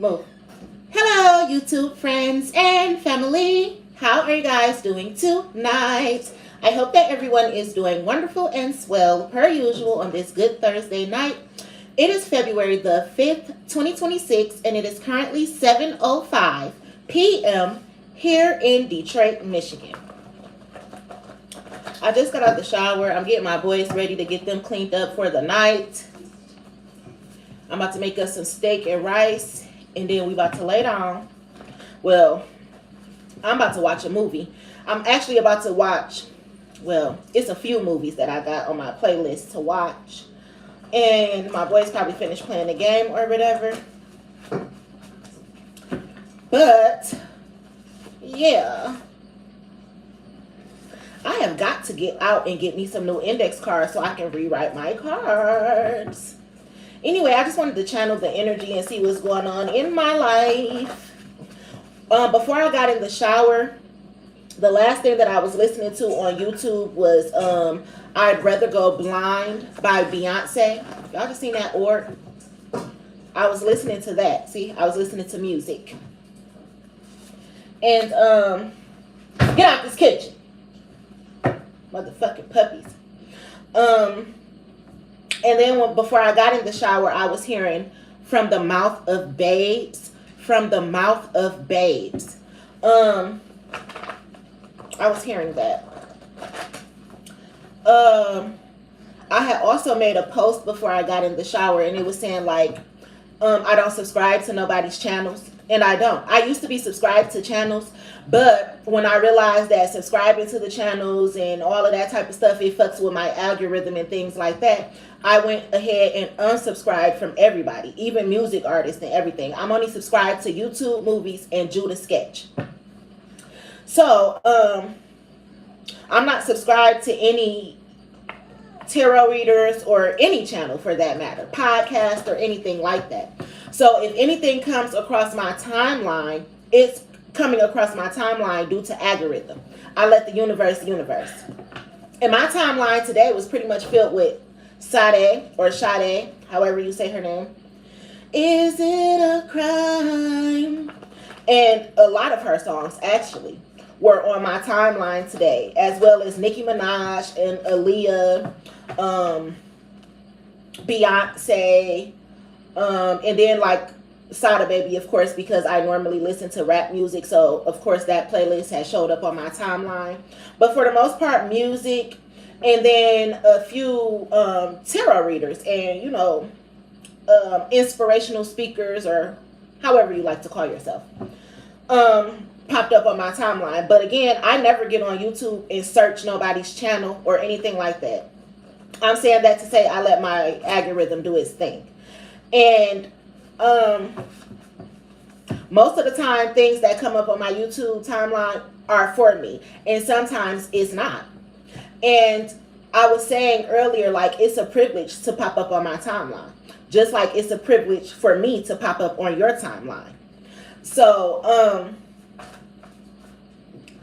Move. Hello, YouTube friends and family. How are you guys doing tonight? I hope that everyone is doing wonderful and swell per usual on this good Thursday night. It is February the 5th, 2026, and it is currently 7:05 p.m. here in Detroit, Michigan. I just got out the shower. I'm getting my boys ready to get them cleaned up for the night. I'm about to make us some steak and rice, and then we about to lay down. Well, I'm about to watch a movie. I'm actually about to watch, well, it's a few movies that I got on my playlist to watch. And my boys probably finished playing the game or whatever. But, yeah. I have got to get out and get me some new index cards so I can rewrite my cards. Anyway, I just wanted to channel the energy and see what's going on in my life. Before I got in the shower, the last thing that I was listening to on YouTube was I'd Rather Go Blind by Beyonce. Y'all just seen that org? I was listening to that. See, I was listening to music. And get out this kitchen. Motherfucking puppies. And then before I got in the shower, I was hearing From the Mouth of Babes. From the Mouth of Babes. I was hearing that. I had also made a post before I got in the shower, and it was saying like, I don't subscribe to nobody's channels. And I don't. I used to be subscribed to channels, but when I realized that subscribing to the channels and all of that type of stuff, it fucks with my algorithm and things like that, I went ahead and unsubscribed from everybody, even music artists and everything. I'm only subscribed to YouTube, movies, and Judah Sketch. So, I'm not subscribed to any tarot readers or any channel for that matter, podcast or anything like that. So if anything comes across my timeline, it's coming across my timeline due to algorithm. I let the universe. And my timeline today was pretty much filled with Sade or Sade, however you say her name. Is it a crime? And a lot of her songs actually were on my timeline today, as well as Nicki Minaj and Isleah, Beyonce, and then like Sada Baby, of course, because I normally listen to rap music, so of course that playlist has showed up on my timeline. But for the most part, music, and then a few tarot readers and, you know, inspirational speakers, or however you like to call yourself, popped up on my timeline. But again, I never get on YouTube and search nobody's channel or anything like that. I'm saying that to say I let my algorithm do its thing. And most of the time, things that come up on my YouTube timeline are for me, and sometimes it's not. And I was saying earlier, like, it's a privilege to pop up on my timeline, just like it's a privilege for me to pop up on your timeline. So,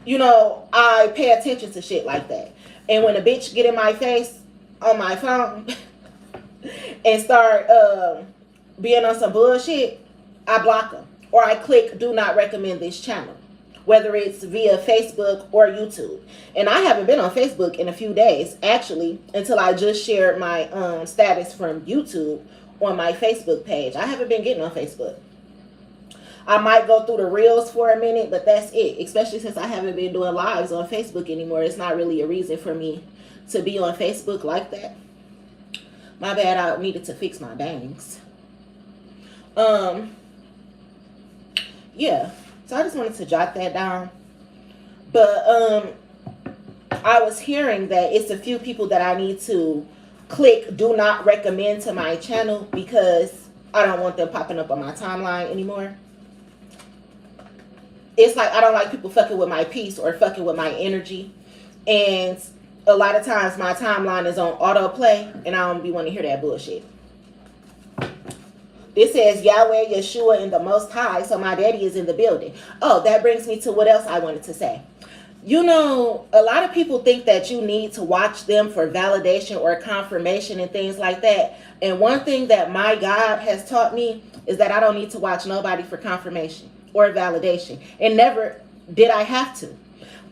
you know, I pay attention to shit like that. And when a bitch get in my face on my phone and start being on some bullshit, I block them. Or I click do not recommend this channel, whether it's via Facebook or YouTube. And I haven't been on Facebook in a few days, actually, until I just shared my status from YouTube on my Facebook page. I haven't been getting on Facebook. I might go through the reels for a minute, but that's it. Especially since I haven't been doing lives on Facebook anymore. It's not really a reason for me to be on Facebook like that. My bad, I needed to fix my bangs. Yeah. So I just wanted to jot that down. But I was hearing that it's a few people that I need to click do not recommend to my channel because I don't want them popping up on my timeline anymore. It's like I don't like people fucking with my peace or fucking with my energy. And a lot of times my timeline is on autoplay and I don't be wanting to hear that bullshit. This says Yahweh, Yeshua, and the Most High. So my daddy is in the building. Oh, that brings me to what else I wanted to say. You know, a lot of people think that you need to watch them for validation or confirmation and things like that. And one thing that my God has taught me is that I don't need to watch nobody for confirmation or validation. And never did I have to.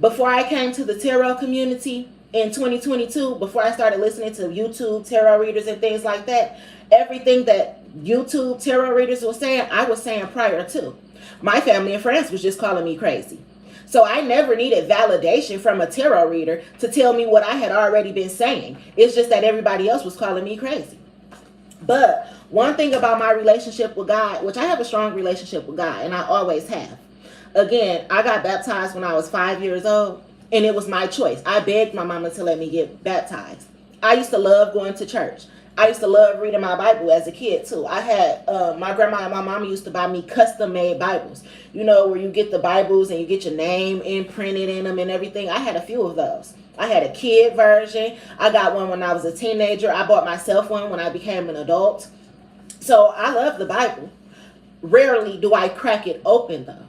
Before I came to the tarot community in 2022, before I started listening to YouTube tarot readers and things like that, everything that YouTube tarot readers were saying, I was saying prior to. My family and friends was just calling me crazy. So I never needed validation from a tarot reader to tell me what I had already been saying. It's just that everybody else was calling me crazy. But one thing about my relationship with God, which I have a strong relationship with God, and I always have. Again, I got baptized when I was 5 years old, and it was my choice. I begged my mama to let me get baptized. I used to love going to church. I used to love reading my Bible as a kid too. I had my grandma and my mama used to buy me custom made Bibles. You know, where you get the Bibles and you get your name imprinted in them and everything. I had a few of those. I had a kid version. I got one when I was a teenager. I bought myself one when I became an adult. So I love the Bible. Rarely do I crack it open though.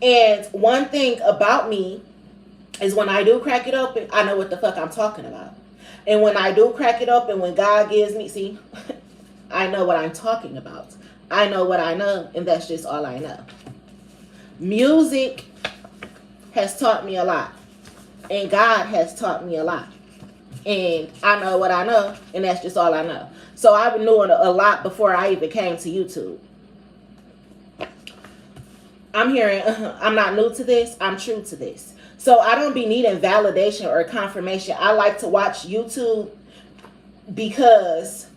And one thing about me is when I do crack it open, I know what the fuck I'm talking about. And when I do crack it open, when God gives me, see, I know what I'm talking about. I know what I know, and that's just all I know. Music has taught me a lot, and God has taught me a lot. And I know what I know, and that's just all I know. So I've been doing a lot before I even came to YouTube. I'm hearing, I'm not new to this, I'm true to this. So I don't be needing validation or confirmation. I like to watch YouTube because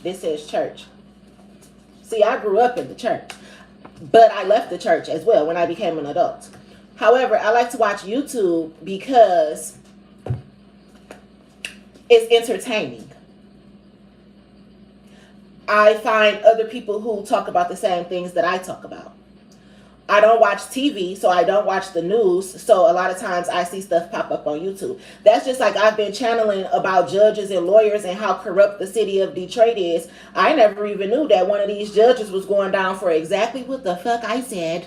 this says church. See, I grew up in the church, but I left the church as well when I became an adult. However, I like to watch YouTube because it's entertaining. I find other people who talk about the same things that I talk about. I don't watch TV, so I don't watch the news. So a lot of times I see stuff pop up on YouTube. That's just like I've been channeling about judges and lawyers and how corrupt the city of Detroit is. I never even knew that one of these judges was going down for exactly what the fuck I said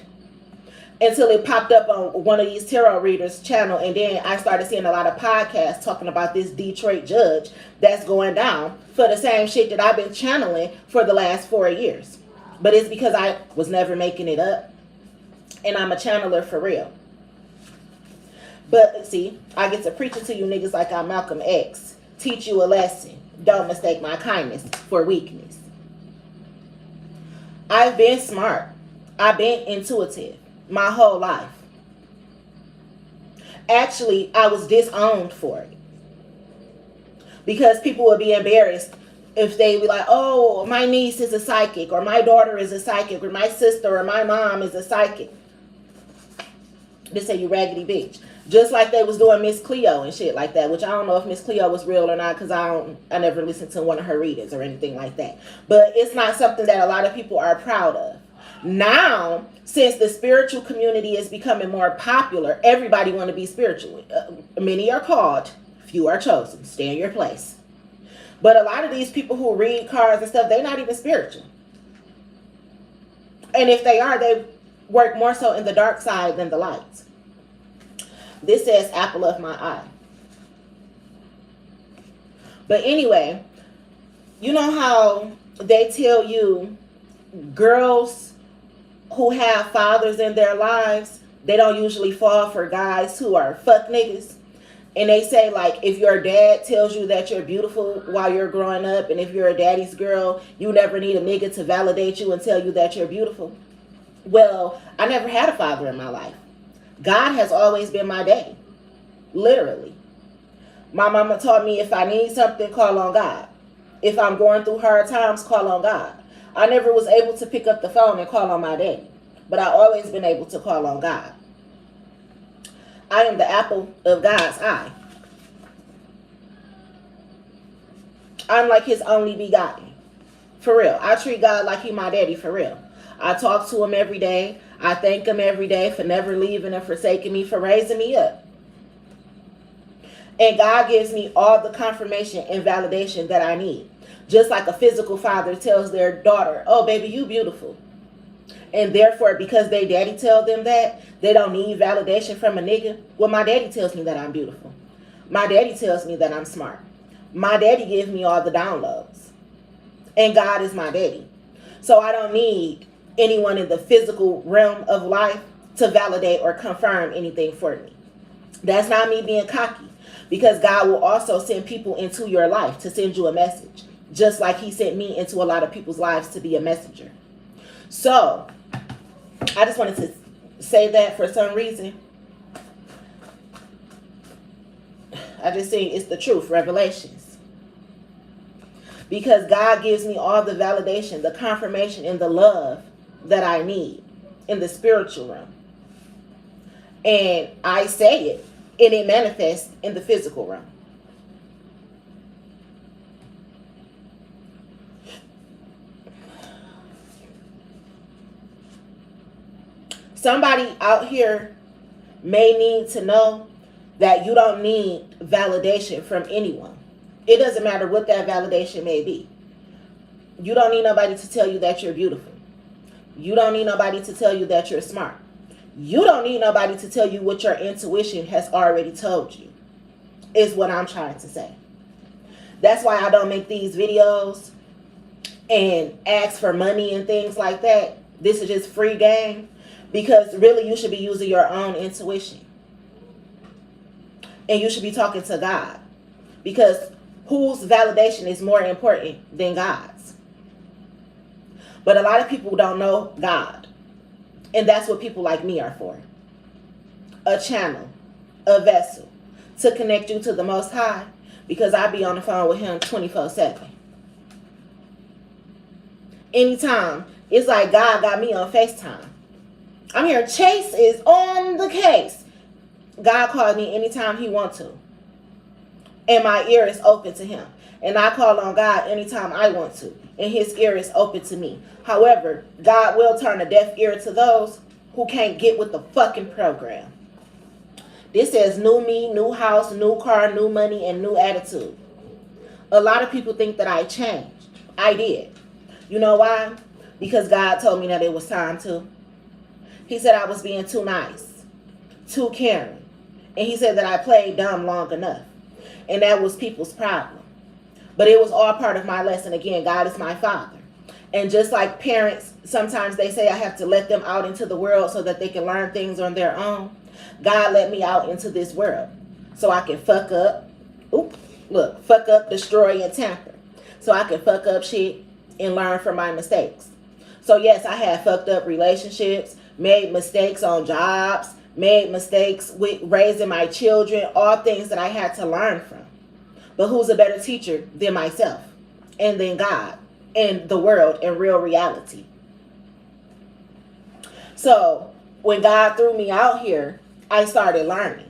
until it popped up on one of these tarot readers' channel. And then I started seeing a lot of podcasts talking about this Detroit judge that's going down for the same shit that I've been channeling for the last 4 years. But it's because I was never making it up. And I'm a channeler for real. But see, I get to preach it to you niggas like I'm Malcolm X. Teach you a lesson. Don't mistake my kindness for weakness. I've been smart. I've been intuitive my whole life. Actually, I was disowned for it. Because people would be embarrassed if they be like, oh, my niece is a psychic, or my daughter is a psychic, or my sister or my mom is a psychic. They say you raggedy bitch. Just like they was doing Miss Cleo and shit like that, which I don't know if Miss Cleo was real or not, because I never listened to one of her readings or anything like that. But it's not something that a lot of people are proud of. Now, since the spiritual community is becoming more popular, everybody want to be spiritual. Many are called, few are chosen. Stay in your place. But a lot of these people who read cards and stuff, they're not even spiritual. And if they are, they work more so in the dark side than the light. This says apple of my eye. But anyway, you know how they tell you girls who have fathers in their lives, they don't usually fall for guys who are fuck niggas. And they say, like, if your dad tells you that you're beautiful while you're growing up, and if you're a daddy's girl, you never need a nigga to validate you and tell you that you're beautiful. Well, I never had a father in my life. God has always been my daddy. Literally. My mama taught me if I need something, call on God. If I'm going through hard times, call on God. I never was able to pick up the phone and call on my daddy. But I always been able to call on God. I am the apple of God's eye. I'm like his only begotten. For real. I treat God like he my daddy for real. I talk to him every day. I thank him every day for never leaving and forsaking me, for raising me up. And God gives me all the confirmation and validation that I need. Just like a physical father tells their daughter, oh, baby, you beautiful. And therefore, because they daddy tell them that, they don't need validation from a nigga. Well, my daddy tells me that I'm beautiful. My daddy tells me that I'm smart. My daddy gives me all the downloads. And God is my daddy. So I don't need anyone in the physical realm of life to validate or confirm anything for me. That's not me being cocky, because God will also send people into your life to send you a message, just like he sent me into a lot of people's lives to be a messenger. So I just wanted to say that for some reason. I just think it's the truth, Revelations. Because God gives me all the validation, the confirmation, and the love that I need in the spiritual realm. And I say it, and it manifests in the physical realm. Somebody out here may need to know that you don't need validation from anyone. It doesn't matter what that validation may be. You don't need nobody to tell you that you're beautiful. You don't need nobody to tell you that you're smart. You don't need nobody to tell you what your intuition has already told you, is what I'm trying to say. That's why I don't make these videos and ask for money and things like that. This is just free game, because really you should be using your own intuition. And you should be talking to God, because whose validation is more important than God's? But a lot of people don't know God. And that's what people like me are for. A channel, a vessel to connect you to the Most High, because I be on the phone with him 24/7. Anytime. It's like God got me on FaceTime. I'm here. Chase is on the case. God calls me anytime he wants to. And my ear is open to him. And I call on God anytime I want to. And his ear is open to me. However, God will turn a deaf ear to those who can't get with the fucking program. This says new me, new house, new car, new money, and new attitude. A lot of people think that I changed. I did. You know why? Because God told me that it was time to. He said I was being too nice, too caring. And he said that I played dumb long enough. And that was people's problem. But it was all part of my lesson. Again, God is my father. And just like parents, sometimes they say I have to let them out into the world so that they can learn things on their own. God let me out into this world so I can fuck up. Fuck up, destroy, and tamper. So I can fuck up shit and learn from my mistakes. So yes, I had fucked up relationships, made mistakes on jobs, made mistakes with raising my children, all things that I had to learn from. But who's a better teacher than myself and then God and the world and real reality? So when God threw me out here, I started learning.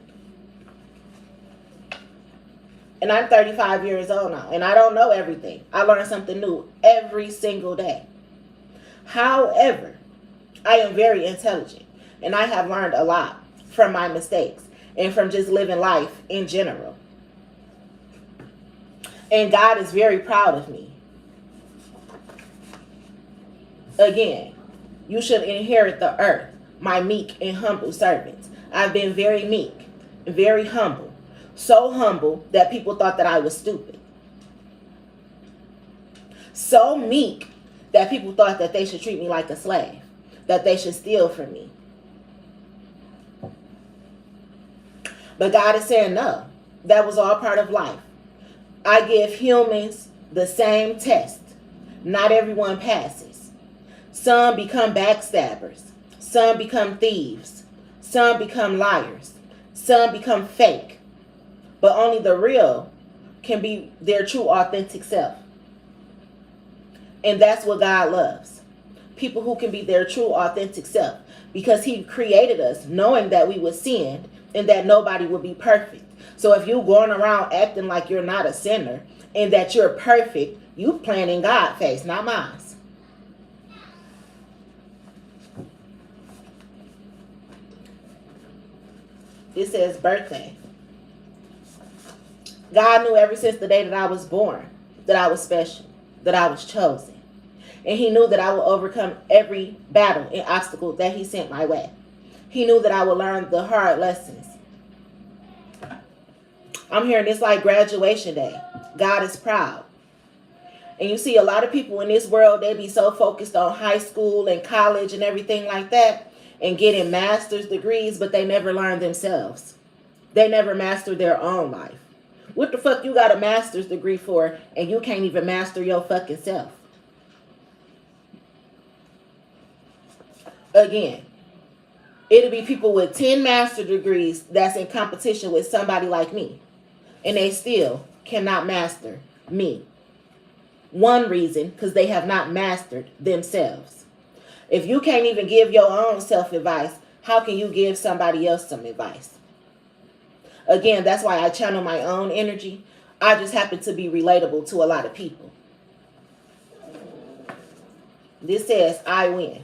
And I'm 35 years old now, and I don't know everything. I learn something new every single day. However, I am very intelligent, and I have learned a lot from my mistakes and from just living life in general. And God is very proud of me. Again, you should inherit the earth, my meek and humble servants. I've been very meek, very humble. So humble that people thought that I was stupid. So meek that people thought that they should treat me like a slave, that they should steal from me. But God is saying no. That was all part of life. I give humans the same test. Not everyone passes. Some become backstabbers. Some become thieves. Some become liars. Some become fake. But only the real can be their true, authentic self. And that's what God loves. People who can be their true, authentic self. Because he created us knowing that we would sin and that nobody would be perfect. So if you're going around acting like you're not a sinner and that you're perfect, you playing in God's face, not mine. It says birthday. God knew ever since the day that I was born that I was special, that I was chosen. And he knew that I would overcome every battle and obstacle that he sent my way. He knew that I would learn the hard lessons. I'm hearing this like graduation day. God is proud. And you see a lot of people in this world, they be so focused on high school and college and everything like that and getting master's degrees, but they never learn themselves. They never master their own life. What the fuck you got a master's degree for and you can't even master your fucking self? Again, it'll be people with 10 master degrees that's in competition with somebody like me. And they still cannot master me. One reason, because they have not mastered themselves. If you can't even give your own self advice, how can you give somebody else some advice? Again, that's why I channel my own energy. I just happen to be relatable to a lot of people. This says, I win.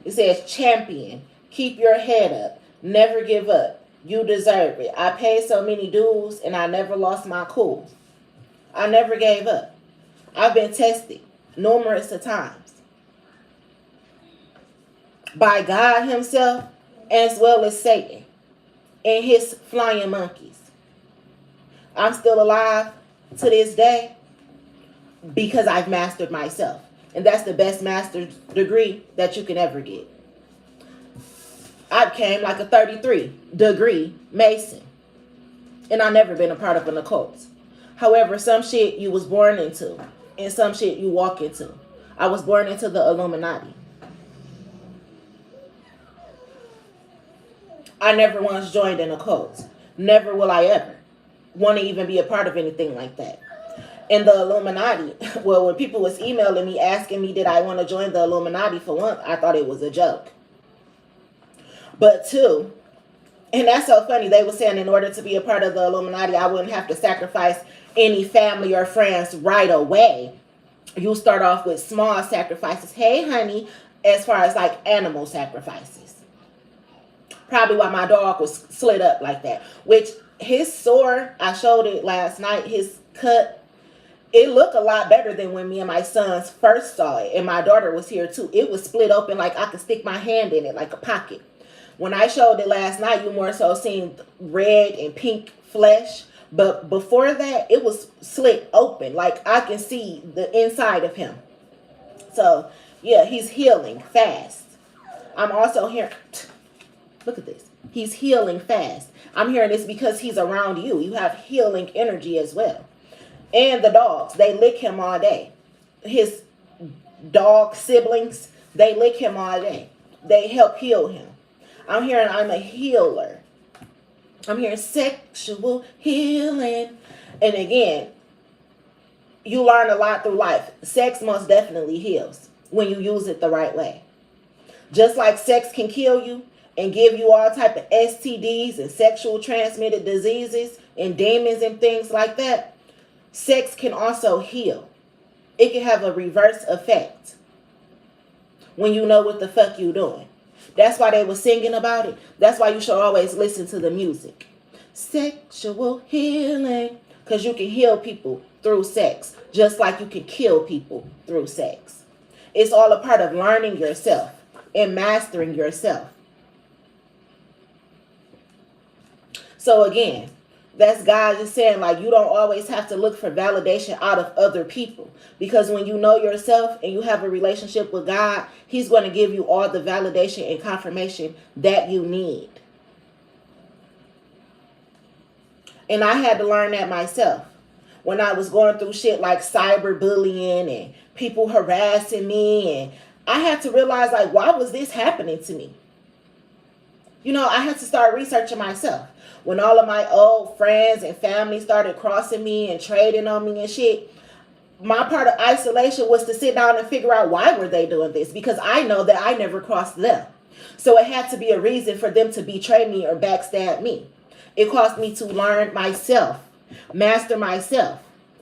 It says, champion, keep your head up, never give up. You deserve it. I paid so many dues and I never lost my cool. I never gave up. I've been tested numerous of times by God himself as well as Satan and his flying monkeys. I'm still alive to this day because I've mastered myself. And that's the best master's degree that you can ever get. I became like a 33-degree Mason. And I've never been a part of an occult. However, some shit you was born into and some shit you walk into. I was born into the Illuminati. I never once joined an occult. Never will I ever want to even be a part of anything like that. And the Illuminati, well, when people was emailing me asking me did I want to join the Illuminati, for one, I thought it was a joke. But two, and that's so funny, they were saying in order to be a part of the Illuminati, I wouldn't have to sacrifice any family or friends right away. You start off with small sacrifices. Hey, honey, as far as like animal sacrifices. Probably why my dog was slit up like that. Which his sore, I showed it last night, his cut, it looked a lot better than when me and my sons first saw it. And my daughter was here too. It was split open like I could stick my hand in it like a pocket. When I showed it last night, you more so seen red and pink flesh. But before that, it was slit open. Like I can see the inside of him. So, yeah, he's healing fast. I'm also hearing, look at this. He's healing fast. I'm hearing this because he's around you. You have healing energy as well. And the dogs, they lick him all day. His dog siblings, they lick him all day. They help heal him. I'm hearing I'm a healer. I'm hearing sexual healing. And again, you learn a lot through life. Sex most definitely heals when you use it the right way. Just like sex can kill you and give you all type of STDs and sexual transmitted diseases and demons and things like that, sex can also heal. It can have a reverse effect when you know what the fuck you doing. That's why they were singing about it. That's why you should always listen to the music. Sexual healing. Because you can heal people through sex. Just like you can kill people through sex. It's all a part of learning yourself and mastering yourself. So again, that's God just saying, like, you don't always have to look for validation out of other people. Because when you know yourself and you have a relationship with God, he's going to give you all the validation and confirmation that you need. And I had to learn that myself. When I was going through shit like cyberbullying and people harassing me, and I had to realize, like, why was this happening to me? You know, I had to start researching myself. When all of my old friends and family started crossing me and trading on me and shit, my part of isolation was to sit down and figure out why were they doing this, because I know that I never crossed them. So it had to be a reason for them to betray me or backstab me. It caused me to learn myself, master myself.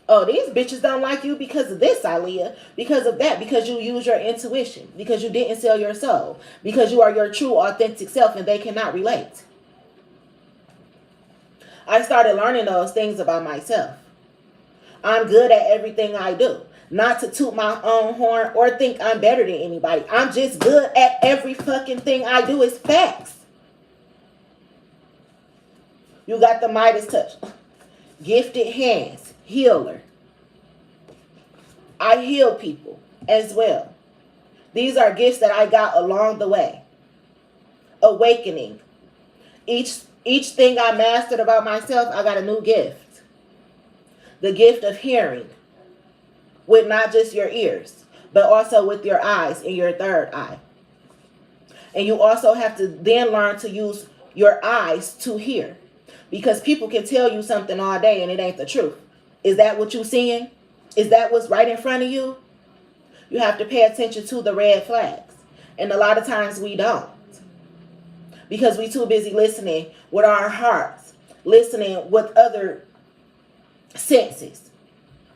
Oh, these bitches don't like you because of this, Isleah. Because of that. Because you use your intuition. Because you didn't sell your soul. Because you are your true, authentic self and they cannot relate. I started learning those things about myself. I'm good at everything I do. Not to toot my own horn or think I'm better than anybody. I'm just good at every fucking thing I do. Is facts. You got the Midas touch. Gifted hands. Healer. I heal people as well. These are gifts that I got along the way. Awakening. Each thing I mastered about myself, I got a new gift. The gift of hearing. With not just your ears, but also with your eyes and your third eye. And you also have to then learn to use your eyes to hear. Because people can tell you something all day and it ain't the truth. Is that what you're seeing? Is that what's right in front of you? You have to pay attention to the red flags. And a lot of times we don't. Because we too busy listening with our hearts. Listening with other senses.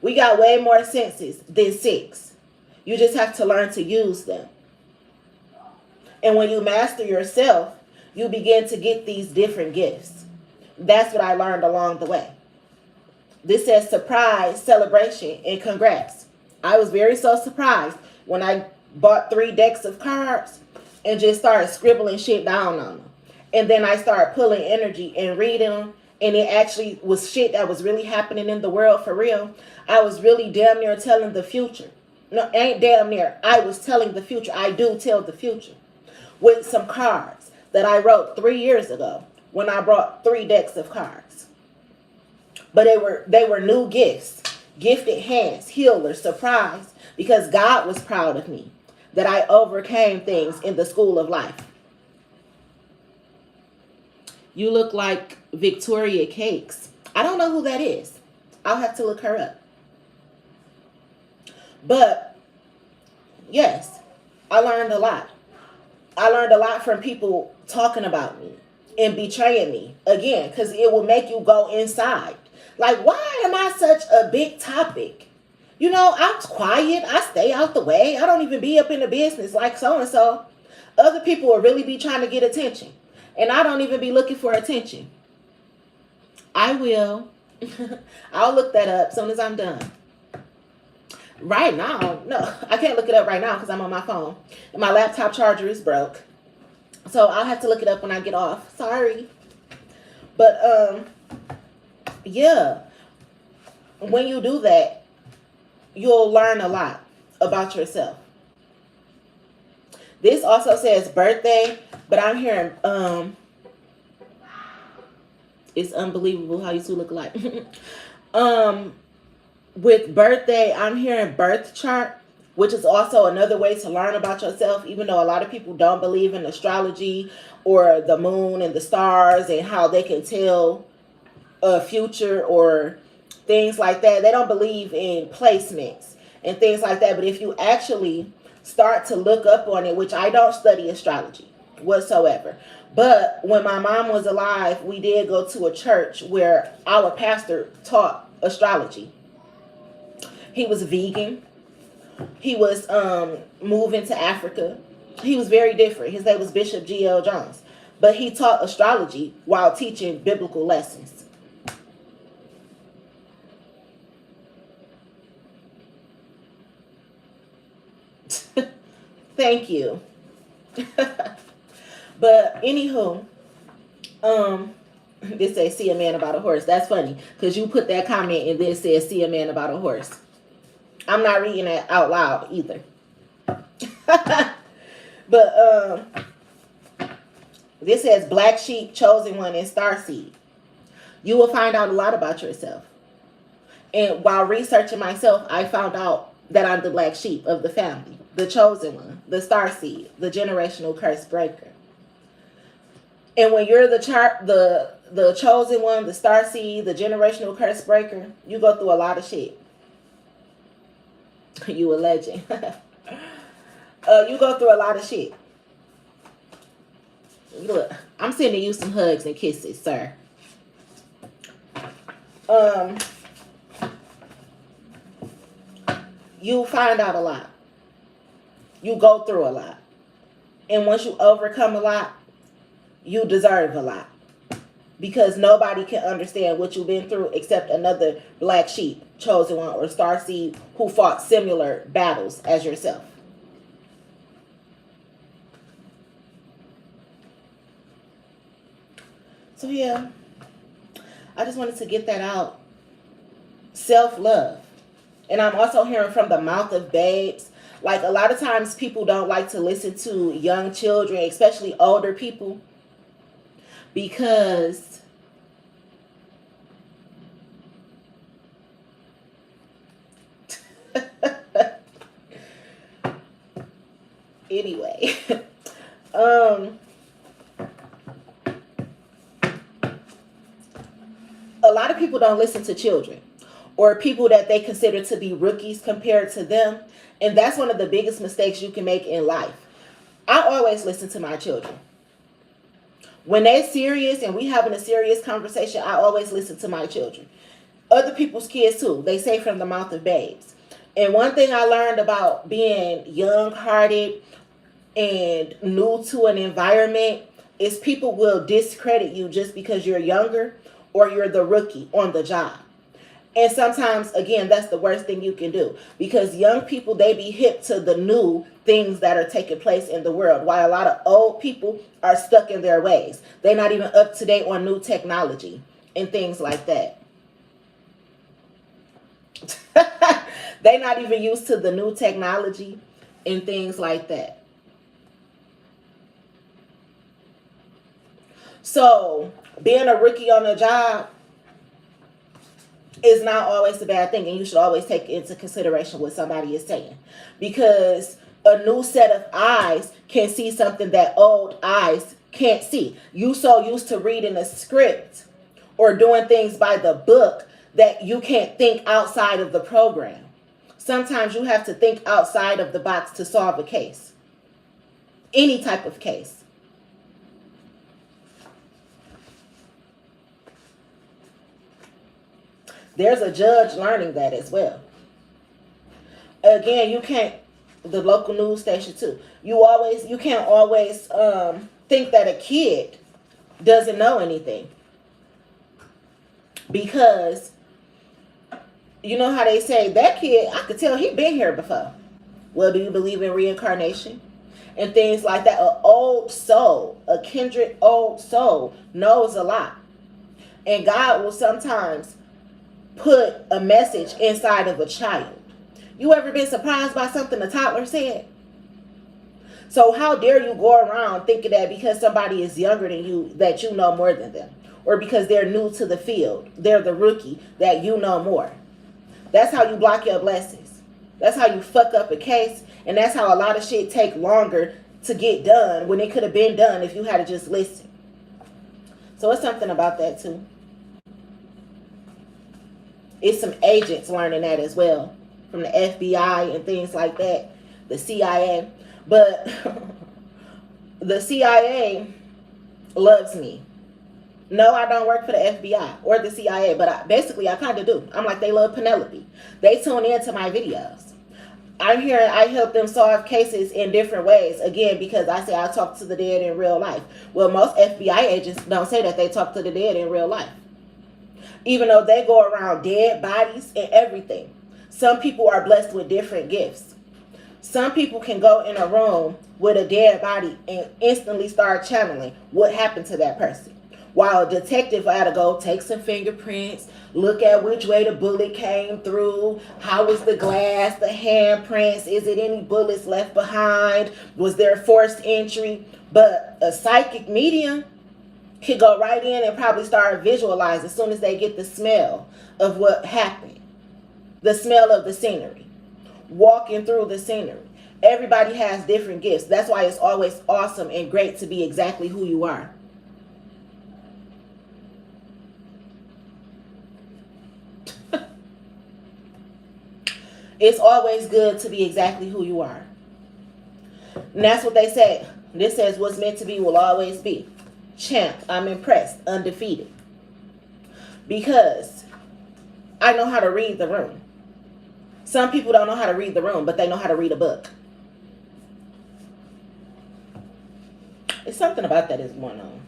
We got way more senses than 6. You just have to learn to use them. And when you master yourself, you begin to get these different gifts. That's what I learned along the way. This says surprise, celebration, and congrats. I was very so surprised when I bought 3 decks of cards and just started scribbling shit down on them. And then I started pulling energy and reading them. And it actually was shit that was really happening in the world for real. I was really damn near telling the future. No, ain't damn near. I was telling the future. I do tell the future. With some cards that I wrote 3 years ago when I brought 3 decks of cards. But they were new gifts. Gifted hands, healer, surprise. Because God was proud of me. That I overcame things in the school of life. You look like Victoria Cakes. I don't know who that is. I'll have to look her up. But, yes, I learned a lot. I learned a lot from people talking about me and betraying me. Again, because it will make you go inside. Like, why am I such a big topic? You know, I'm quiet. I stay out the way. I don't even be up in the business like so-and-so. Other people will really be trying to get attention. And I don't even be looking for attention. I will. I'll look that up as soon as I'm done. Right now, no, I can't look it up right now because I'm on my phone. And my laptop charger is broke. So I'll have to look it up when I get off. Sorry. But, yeah. When you do that, you'll learn a lot about yourself. This also says birthday, but I'm hearing, it's unbelievable how you two look alike. With birthday, I'm hearing birth chart, which is also another way to learn about yourself, even though a lot of people don't believe in astrology or the moon and the stars and how they can tell a future or things like that. They don't believe in placements and things like that. But if you actually start to look up on it, which I don't study astrology whatsoever. But when my mom was alive, we did go to a church where our pastor taught astrology. He was vegan. He was moving to Africa. He was very different. His name was Bishop G.L. Jones. But he taught astrology while teaching biblical lessons. Thank you. But anywho, this says see a man about a horse. That's funny because you put that comment and then it says see a man about a horse. I'm not reading that out loud either. But this says black sheep, chosen one, and starseed. You will find out a lot about yourself. And while researching myself, I found out that I'm the black sheep of the family, the chosen one, the starseed, the generational curse breaker. And when you're the chosen one, the starseed, the generational curse breaker, you go through a lot of shit. You a legend. You go through a lot of shit. Look, I'm sending you some hugs and kisses, sir. You find out a lot. You go through a lot. And once you overcome a lot, you deserve a lot. Because nobody can understand what you've been through except another black sheep chosen one or starseed who fought similar battles as yourself. So yeah, I just wanted to get that out. Self-love. And I'm also hearing from the mouth of babes. Like, a lot of times people don't like to listen to young children, especially older people, because anyway, a lot of people don't listen to children or people that they consider to be rookies compared to them. And that's one of the biggest mistakes you can make in life. I always listen to my children. When they're serious and we having a serious conversation, I always listen to my children. Other people's kids too. They say from the mouth of babes. And one thing I learned about being young-hearted and new to an environment is people will discredit you just because you're younger or you're the rookie on the job. And sometimes, again, that's the worst thing you can do, because young people, they be hip to the new things that are taking place in the world, while a lot of old people are stuck in their ways. They're not even up to date on new technology and things like that. They're not even used to the new technology and things like that. So being a rookie on a job is not always a bad thing, and you should always take into consideration what somebody is saying, because a new set of eyes can see something that old eyes can't see. You so used to reading a script or doing things by the book that you can't think outside of the program. Sometimes you have to think outside of the box to solve a case, any type of case. There's a judge learning that as well. Again, you can't, the local news station too. You can't always think that a kid doesn't know anything, because you know how they say that kid, I could tell he been here before. Well, do you believe in reincarnation and things like that? An old soul, a kindred old soul knows a lot, and God will sometimes put a message inside of a child. You ever been surprised by something a toddler said? So how dare you go around thinking that because somebody is younger than you that you know more than them, or because they're new to the field, they're the rookie, that you know more. That's how you block your blessings. That's how you fuck up a case, and that's how a lot of shit take longer to get done when it could have been done if you had to just listen. So it's something about that too. It's some agents learning that as well, from the FBI and things like that, the CIA. But the CIA loves me. No, I don't work for the FBI or the CIA, but I kind of do. I'm like, they love Penelope. They tune into my videos. I help them solve cases in different ways. Again, because I say I talk to the dead in real life. Well, most FBI agents don't say that they talk to the dead in real life, even though they go around dead bodies and everything. Some people are blessed with different gifts. Some people can go in a room with a dead body and instantly start channeling what happened to that person, while a detective had to go take some fingerprints, look at which way the bullet came through, how was the glass, the handprints, is it any bullets left behind, was there forced entry? But a psychic medium could go right in and probably start visualizing as soon as they get the smell of what happened, the smell of the scenery, walking through the scenery. Everybody has different gifts. That's why it's always awesome and great to be exactly who you are. It's always good to be exactly who you are. And that's what they say. This says what's meant to be will always be. Champ, I'm impressed, undefeated. Because I know how to read the room. Some people don't know how to read the room, but they know how to read a book. It's something about that is going on.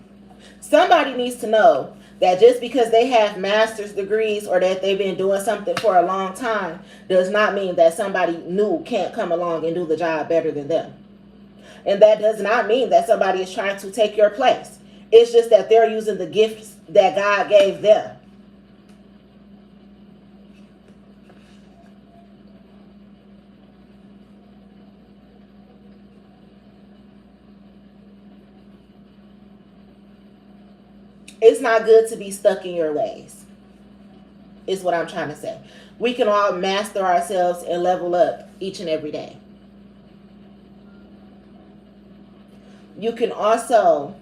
Somebody needs to know That just because they have master's degrees or that they've been doing something for a long time does not mean that somebody new can't come along and do the job better than them. And that does not mean that somebody is trying to take your place. It's just that they're using the gifts that God gave them. It's not good to be stuck in your ways, is what I'm trying to say. We can all master ourselves and level up each and every day. You can also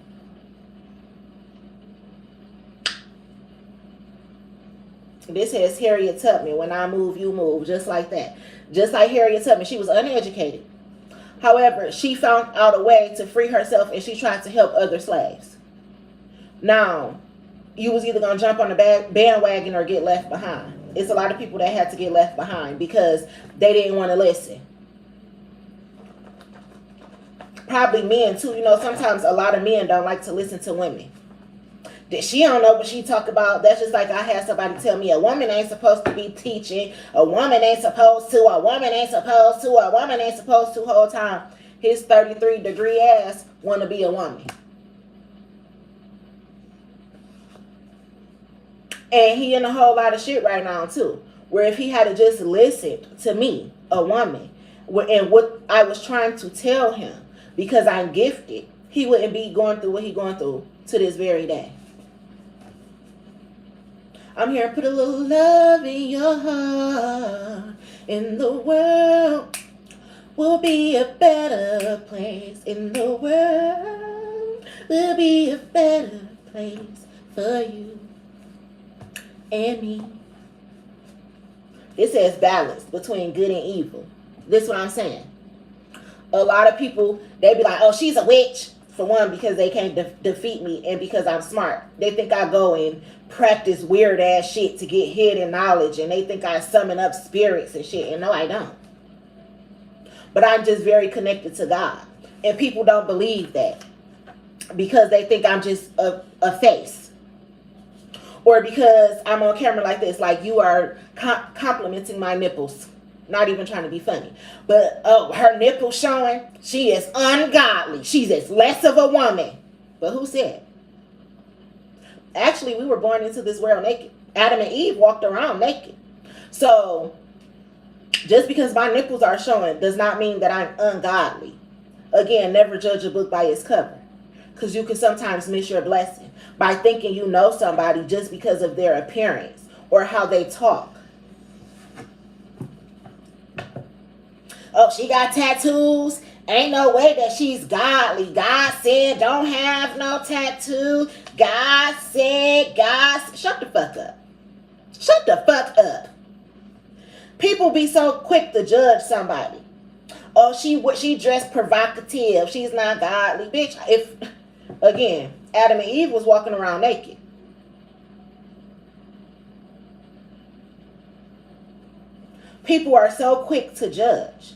this says Harriet Tubman, when I move, you move, just like that. Just like Harriet Tubman, she was uneducated. However, she found out a way to free herself and she tried to help other slaves. Now, you was either going to jump on the bandwagon or get left behind. It's a lot of people that had to get left behind because they didn't want to listen. Probably men too. You know, sometimes a lot of men don't like to listen to women. That she don't know what she talk about. That's just like I had somebody tell me a woman ain't supposed to be teaching. A woman ain't supposed to. A woman ain't supposed to. A woman ain't supposed to. Whole time his 33-degree ass want to be a woman. And he in a whole lot of shit right now too. Where if he had just listened to me, a woman, and what I was trying to tell him, because I'm gifted, he wouldn't be going through what he's going through to this very day. I'm here to put a little love in your heart. In the world will be a better place. In the world will be a better place for you and me. It says balance between good and evil. This is what I'm saying. A lot of people, they be like, oh, she's a witch. For one, because they can't defeat me, and because I'm smart. They think I go and practice weird ass shit to get hidden knowledge, and they think I summon up spirits and shit, and no, I don't. But I'm just very connected to God. And people don't believe that because they think I'm just a face. Or because I'm on camera like this, like you are complimenting my nipples. Not even trying to be funny. But, oh, her nipples showing. She is ungodly. She's as less of a woman. But who said? Actually, we were born into this world naked. Adam and Eve walked around naked. So, just because my nipples are showing does not mean that I'm ungodly. Again, never judge a book by its cover. Because you can sometimes miss your blessing by thinking you know somebody just because of their appearance or how they talk. Oh, she got tattoos. Ain't no way that she's godly. God said don't have no tattoo. God said, shut the fuck up. Shut the fuck up. People be so quick to judge somebody. Oh, she dressed provocative. She's not godly. Bitch, if, again, Adam and Eve was walking around naked. People are so quick to judge.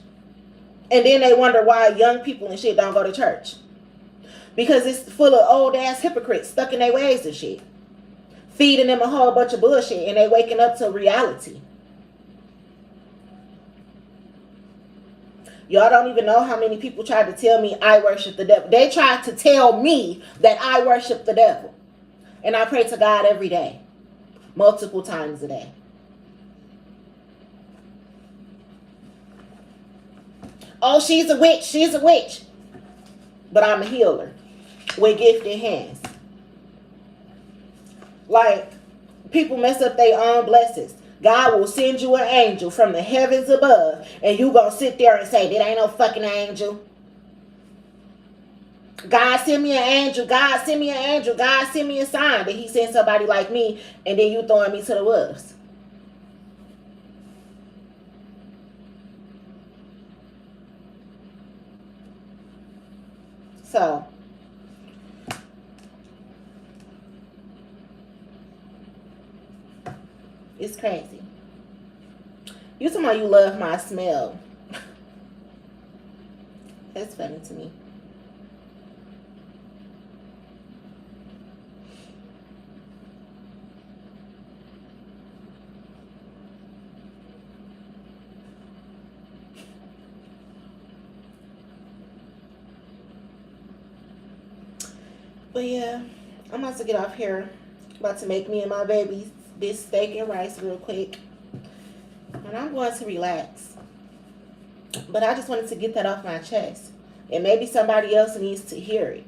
And then they wonder why young people and shit don't go to church. Because it's full of old ass hypocrites stuck in their ways and shit. Feeding them a whole bunch of bullshit and they waking up to reality. Y'all don't even know how many people tried to tell me I worship the devil. They tried to tell me that I worship the devil. And I pray to God every day. Multiple times a day. Oh, she's a witch. She's a witch. But I'm a healer with gifted hands. Like, people mess up their own blessings. God will send you an angel from the heavens above, and you gonna sit there and say, that ain't no fucking angel. God send me an angel. God send me an angel. God send me a sign that he sent somebody like me, and then you throwing me to the wolves. So, it's crazy. You talking about you love my smell. That's funny to me. But yeah, I'm about to get off here. About to make me and my babies this steak and rice real quick. And I'm going to relax. But I just wanted to get that off my chest. And maybe somebody else needs to hear it.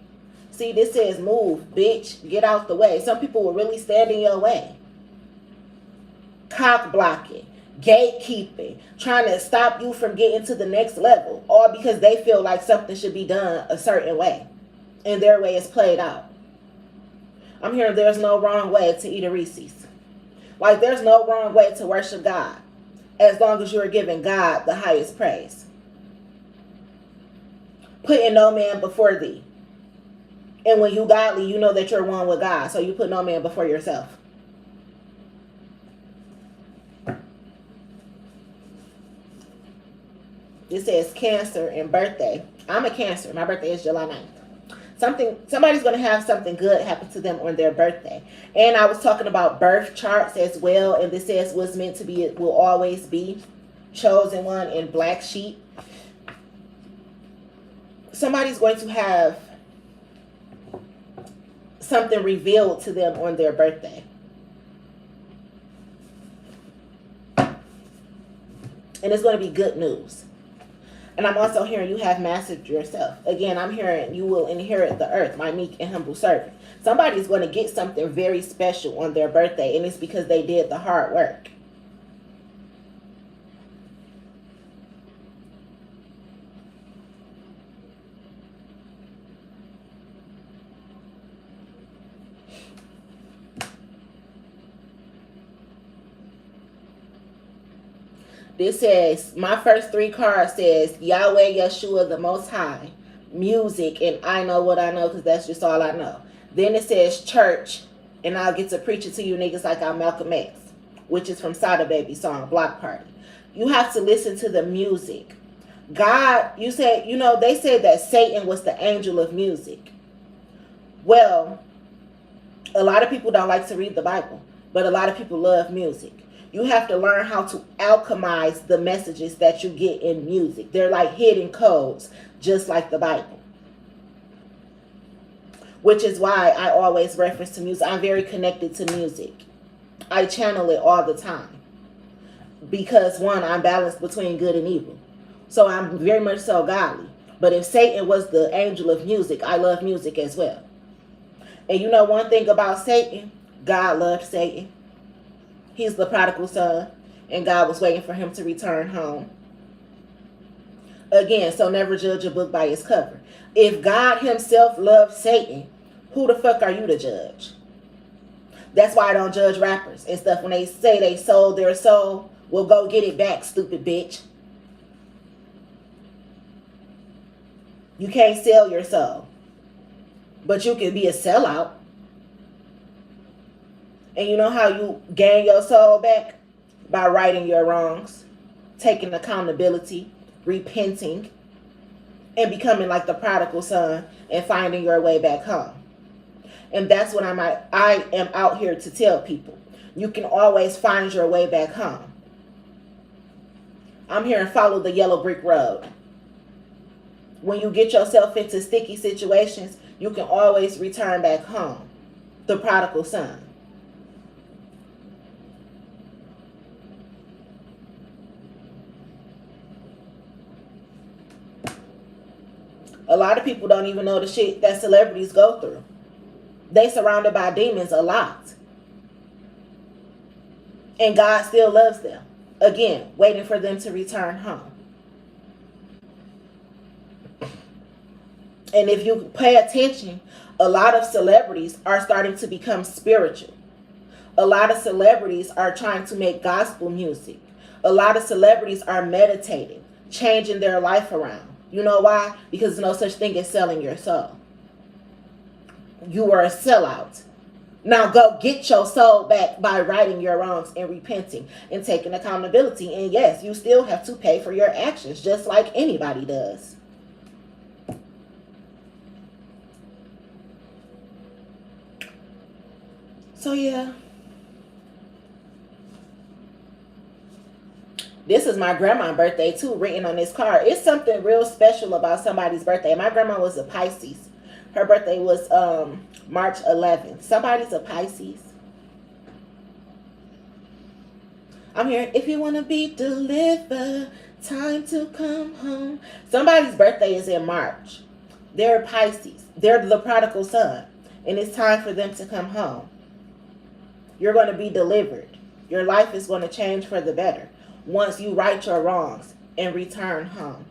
See, this says move, bitch, get out the way. Some people will really stand in your way. Cock blocking, gatekeeping, trying to stop you from getting to the next level. All because they feel like something should be done a certain way. And their way is played out. I'm hearing there's no wrong way to eat a Reese's. Like there's no wrong way to worship God. As long as you are giving God the highest praise. Putting no man before thee. And when you godly, you know that you're one with God. So you put no man before yourself. It says Cancer and birthday. I'm a Cancer. My birthday is July 9th. Somebody's going to have something good happen to them on their birthday. And I was talking about birth charts as well. And this says what's meant to be, it will always be. Chosen one in black sheep. Somebody's going to have something revealed to them on their birthday. And it's going to be good news. And I'm also hearing you have mastered yourself. Again, I'm hearing you will inherit the earth, my meek and humble servant. Somebody's going to get something very special on their birthday, and it's because they did the hard work. This says, my first three cards says, Yahweh Yeshua the Most High, music, and I know what I know because that's just all I know. Then it says church, and I'll get to preach it to you niggas like I'm Malcolm X, which is from Sada Baby song, Block Party. You have to listen to the music. God, you say, you know, they said that Satan was the angel of music. Well, a lot of people don't like to read the Bible, but a lot of people love music. You have to learn how to alchemize the messages that you get in music. They're like hidden codes, just like the Bible. Which is why I always reference to music. I'm very connected to music. I channel it all the time. Because one, I'm balanced between good and evil. So I'm very much so godly. But if Satan was the angel of music, I love music as well. And you know one thing about Satan? God loved Satan. He's the prodigal son, and God was waiting for him to return home. Again, so never judge a book by its cover. If God himself loved Satan, who the fuck are you to judge? That's why I don't judge rappers and stuff. When they say they sold their soul, well, go get it back, stupid bitch. You can't sell your soul, but you can be a sellout. And you know how you gain your soul back? By righting your wrongs, taking accountability, repenting, and becoming like the prodigal son and finding your way back home. And that's what I am out here to tell people. You can always find your way back home. I'm here and follow the yellow brick road. When you get yourself into sticky situations, you can always return back home. The prodigal son. A lot of people don't even know the shit that celebrities go through. They surrounded by demons a lot. And God still loves them. Again, waiting for them to return home. And if you pay attention, a lot of celebrities are starting to become spiritual. A lot of celebrities are trying to make gospel music. A lot of celebrities are meditating, changing their life around. You know why? Because there's no such thing as selling your soul. You are a sellout. Now go get your soul back by righting your wrongs and repenting and taking accountability. And yes, you still have to pay for your actions, just like anybody does. So yeah. This is my grandma's birthday too, written on this card. It's something real special about somebody's birthday. My grandma was a Pisces. Her birthday was March 11th. Somebody's a Pisces. I'm here. If you want to be delivered, time to come home. Somebody's birthday is in March. They're Pisces. They're the prodigal son. And it's time for them to come home. You're going to be delivered. Your life is going to change for the better once you right your wrongs and return home.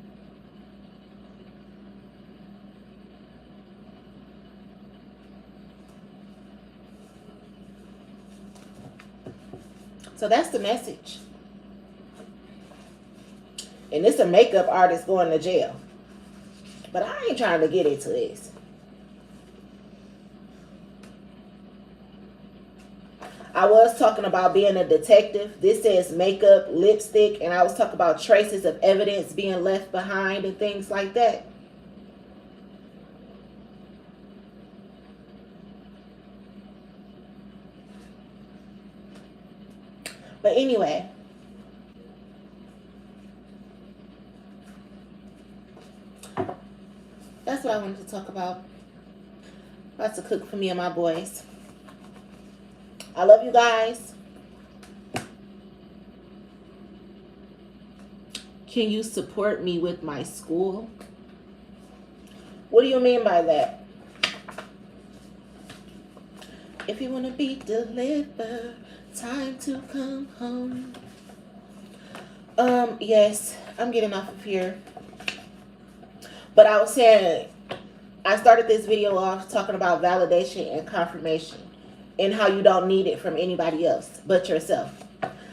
So that's the message. And it's a makeup artist going to jail. But I ain't trying to get into this. I was talking about being a detective. This says makeup, lipstick, and I was talking about traces of evidence being left behind and things like that. But anyway, that's what I wanted to talk about. About to cook for me and my boys. I love you guys. Can you support me with my school? What do you mean by that? If you want to be delivered, time to come home. Yes, I'm getting off of here. But I was saying, I started this video off talking about validation and confirmation and how you don't need it from anybody else but yourself.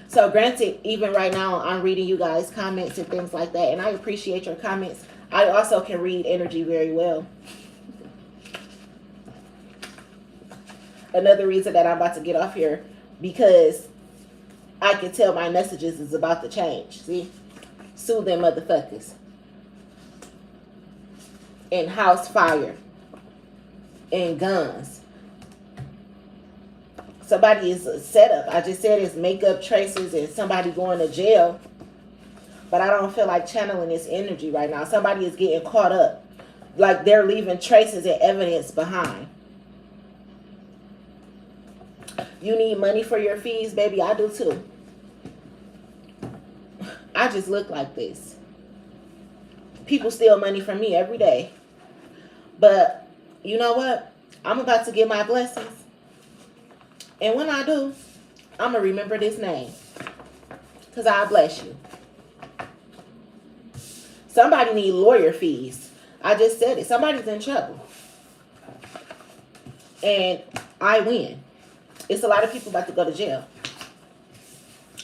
So granted, even right now, I'm reading you guys' comments and things like that, and I appreciate your comments. I also can read energy very well. Another reason that I'm about to get off here, because I can tell my messages is about to change. See? Sue them motherfuckers. And house fire. And guns. Somebody is a setup. I just said it's makeup traces and somebody going to jail. But I don't feel like channeling this energy right now. Somebody is getting caught up. Like they're leaving traces and evidence behind. You need money for your fees, baby. I do too. I just look like this. People steal money from me every day. But you know what? I'm about to get my blessings. And when I do, I'm going to remember this name. Because I bless you. Somebody need lawyer fees. I just said it. Somebody's in trouble. And I win. It's a lot of people about to go to jail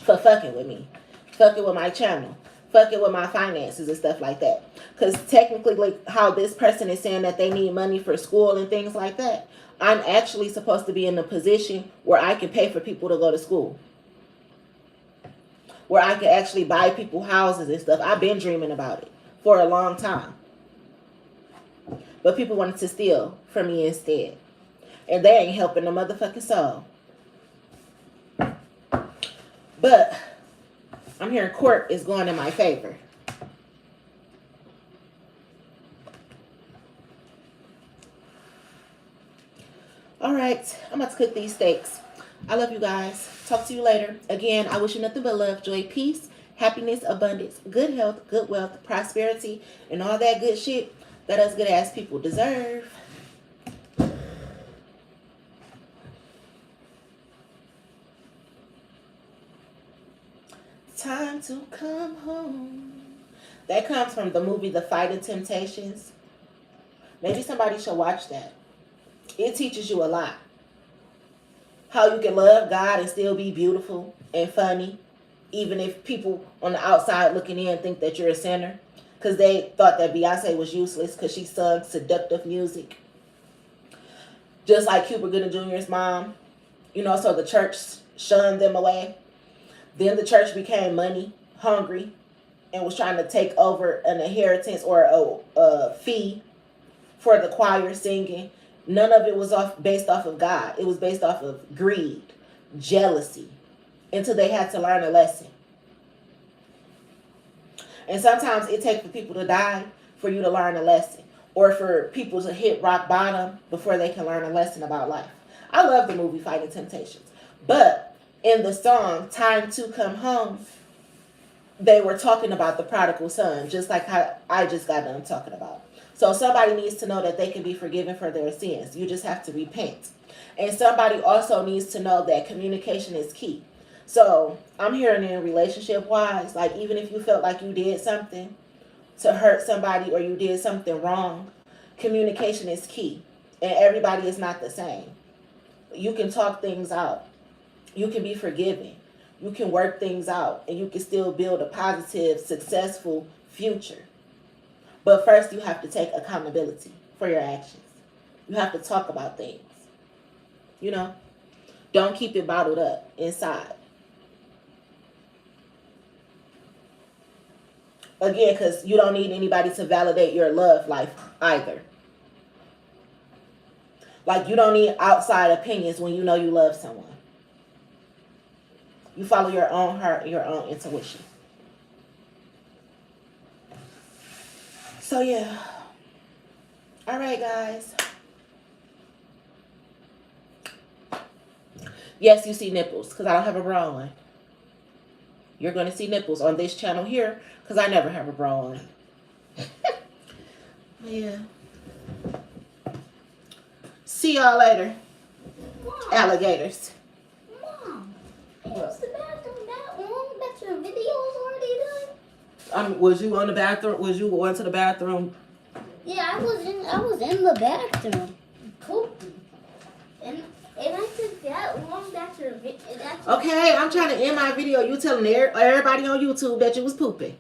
for fucking with me, fucking with my channel, fucking with my finances and stuff like that. Because technically, like how this person is saying that they need money for school and things like that, I'm actually supposed to be in a position where I can pay for people to go to school, where I can actually buy people houses and stuff. I've been dreaming about it for a long time. But people wanted to steal from me instead. And they ain't helping the motherfucking soul. But I'm hearing court is going in my favor. All right, I'm about to cook these steaks. I love you guys. Talk to you later. Again, I wish you nothing but love, joy, peace, happiness, abundance, good health, good wealth, prosperity, and all that good shit that us good ass people deserve. Time to come home. That comes from the movie The Fighting Temptations. Maybe somebody should watch that. It teaches you a lot. How you can love God and still be beautiful and funny, even if people on the outside looking in think that you're a sinner, because they thought that Beyonce was useless because she sung seductive music. Just like Cuba Gooding Jr.'s mom. You know, so the church shunned them away. Then the church became money hungry and was trying to take over an inheritance or a fee for the choir singing. None of it was based off of God. It was based off of greed, jealousy, until they had to learn a lesson. And sometimes it takes for people to die for you to learn a lesson. or for people to hit rock bottom before they can learn a lesson about life. I love the movie Fighting Temptations. But in the song Time to Come Home, they were talking about the prodigal son, just like how I just got done talking about. So somebody needs to know that they can be forgiven for their sins. You just have to repent. And somebody also needs to know that communication is key. So I'm hearing in relationship wise, like even if you felt like you did something to hurt somebody or you did something wrong, communication is key. And everybody is not the same. You can talk things out. You can be forgiving. You can work things out, and you can still build a positive, successful future. But first, you have to take accountability for your actions. You have to talk about things. You know, don't keep it bottled up inside. Again, because you don't need anybody to validate your love life either. Like, you don't need outside opinions when you know you love someone. You follow your own heart, your own intuition. So, yeah. All right, guys. Yes, you see nipples because I don't have a bra on. You're going to see nipples on this channel here because I never have a bra on. Yeah. See y'all later. Mom. Alligators. Mom. Is the bathroom that long? That your video's already done? Was you on the bathroom? Was you going to the bathroom? Yeah, I was in the bathroom pooping. And I took that long. That's your video. Okay, I'm trying to end my video. You telling everybody on YouTube that you was pooping.